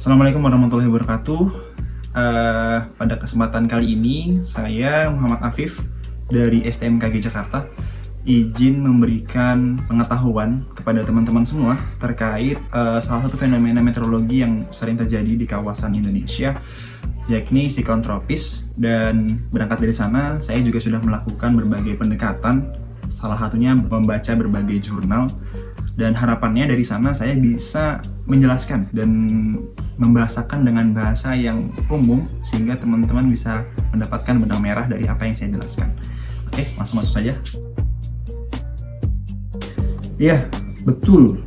Assalamualaikum warahmatullahi wabarakatuh. Pada kesempatan kali ini, saya Muhammad Afif dari STMKG Jakarta izin memberikan pengetahuan kepada teman-teman semua terkait salah satu fenomena meteorologi yang sering terjadi di kawasan Indonesia, yakni siklon tropis. Dan berangkat dari sana, saya juga sudah melakukan berbagai pendekatan, salah satunya membaca berbagai jurnal. Dan harapannya dari sana saya bisa menjelaskan dan membahasakan dengan bahasa yang umum sehingga teman-teman bisa mendapatkan benang merah dari apa yang saya jelaskan. Oke, masuk saja. Iya, betul.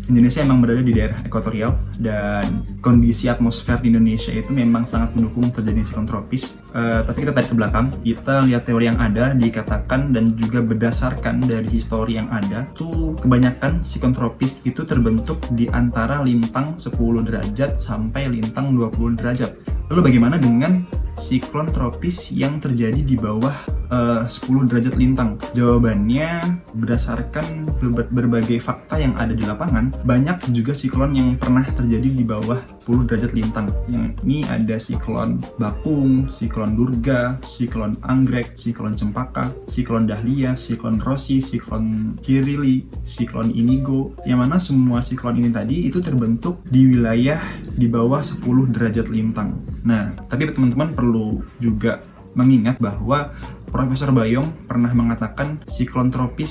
Indonesia memang berada di daerah ekuatorial dan kondisi atmosfer di Indonesia itu memang sangat mendukung terjadinya siklon tropis. Tapi kita tarik ke belakang, kita lihat teori yang ada, dikatakan dan juga berdasarkan dari histori yang ada, tuh kebanyakan siklon tropis itu terbentuk di antara lintang 10 derajat sampai lintang 20 derajat. Lalu bagaimana dengan siklon tropis yang terjadi di bawah 10 derajat lintang? Jawabannya berdasarkan berbagai fakta yang ada di lapangan, banyak juga siklon yang pernah terjadi di bawah 10 derajat lintang. Yang ini ada siklon Bakung, siklon Durga, siklon Anggrek, siklon Cempaka, siklon Dahlia, siklon Rosi, siklon Kirili, siklon Inigo, yang mana semua siklon ini tadi itu terbentuk di wilayah di bawah 10 derajat lintang. Nah, tapi teman-teman perlu juga mengingat bahwa Profesor Bayong pernah mengatakan siklon tropis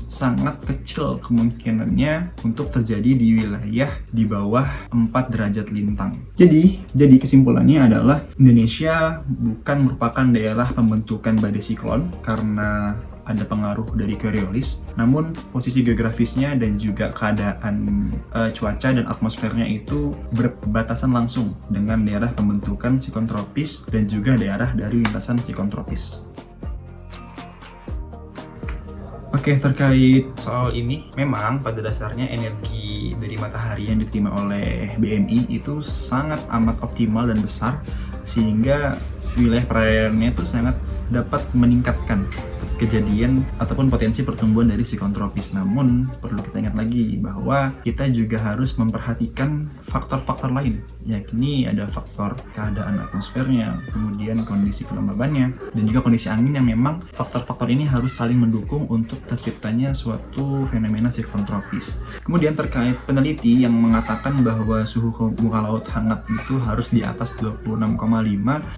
sangat kecil kemungkinannya untuk terjadi di wilayah di bawah 4 derajat lintang. Jadi kesimpulannya adalah Indonesia bukan merupakan daerah pembentukan badai siklon karena ada pengaruh dari Coriolis, namun posisi geografisnya dan juga keadaan cuaca dan atmosfernya itu berbatasan langsung dengan daerah pembentukan siklon tropis dan juga daerah dari lintasan siklon tropis. Oke, terkait soal ini, memang pada dasarnya energi dari matahari yang diterima oleh BMI itu sangat amat optimal dan besar, sehingga wilayah perairannya itu sangat dapat meningkatkan kejadian ataupun potensi pertumbuhan dari siklon tropis. Namun perlu kita ingat lagi bahwa kita juga harus memperhatikan faktor-faktor lain, yakni ada faktor keadaan atmosfernya, kemudian kondisi kelembabannya, dan juga kondisi angin yang memang faktor-faktor ini harus saling mendukung untuk terciptanya suatu fenomena siklon tropis. Kemudian terkait peneliti yang mengatakan bahwa suhu muka laut hangat itu harus di atas 26,5,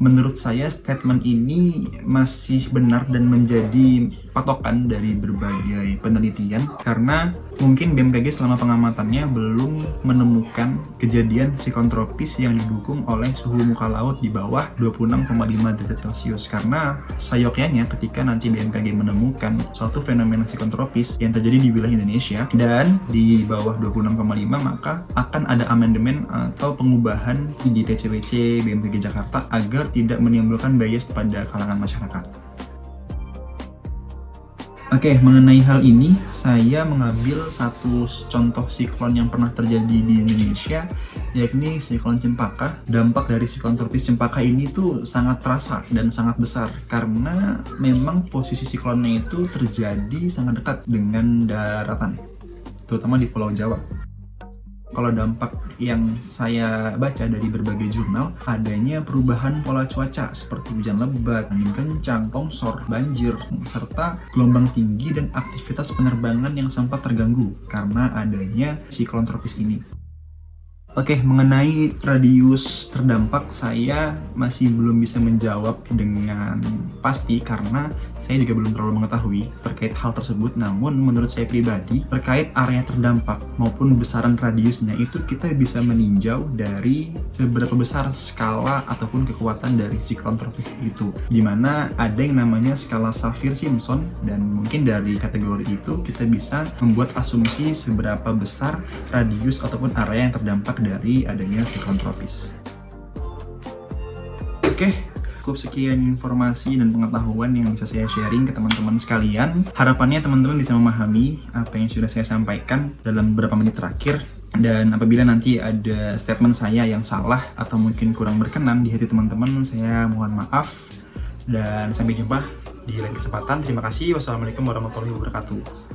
menurut saya statement ini masih benar dan menjadi patokan dari berbagai penelitian, karena mungkin BMKG selama pengamatannya belum menemukan kejadian siklon tropis yang didukung oleh suhu muka laut di bawah 26,5 derajat Celcius. Karena sayogyanya ketika nanti BMKG menemukan suatu fenomena siklon tropis yang terjadi di wilayah Indonesia dan di bawah 26,5, maka akan ada amandemen atau pengubahan di TCWC BMKG Jakarta agar tidak menimbulkan bias pada kalangan masyarakat. Oke, mengenai hal ini, saya mengambil satu contoh siklon yang pernah terjadi di Indonesia, yakni siklon Cempaka. Dampak dari siklon tropis Cempaka ini tuh sangat terasa dan sangat besar, karena memang posisi siklonnya itu terjadi sangat dekat dengan daratan, terutama di Pulau Jawa. Kalau dampak yang saya baca dari berbagai jurnal, adanya perubahan pola cuaca seperti hujan lebat, angin kencang, longsor, banjir, serta gelombang tinggi dan aktivitas penerbangan yang sempat terganggu karena adanya siklon tropis ini. Oke, mengenai radius terdampak, saya masih belum bisa menjawab dengan pasti karena saya juga belum terlalu mengetahui terkait hal tersebut. Namun menurut saya pribadi, terkait area terdampak maupun besaran radiusnya itu kita bisa meninjau dari seberapa besar skala ataupun kekuatan dari siklon tropis itu, dimana ada yang namanya skala Saffir-Simpson, dan mungkin dari kategori itu kita bisa membuat asumsi seberapa besar radius ataupun area yang terdampak dari adanya siklon tropis. Oke, cukup sekian informasi dan pengetahuan yang bisa saya sharing ke teman-teman sekalian. Harapannya teman-teman bisa memahami apa yang sudah saya sampaikan dalam beberapa menit terakhir. Dan apabila nanti ada statement saya yang salah atau mungkin kurang berkenan di hati teman-teman, saya mohon maaf. Dan sampai jumpa di lain kesempatan. Terima kasih. Wassalamualaikum warahmatullahi wabarakatuh.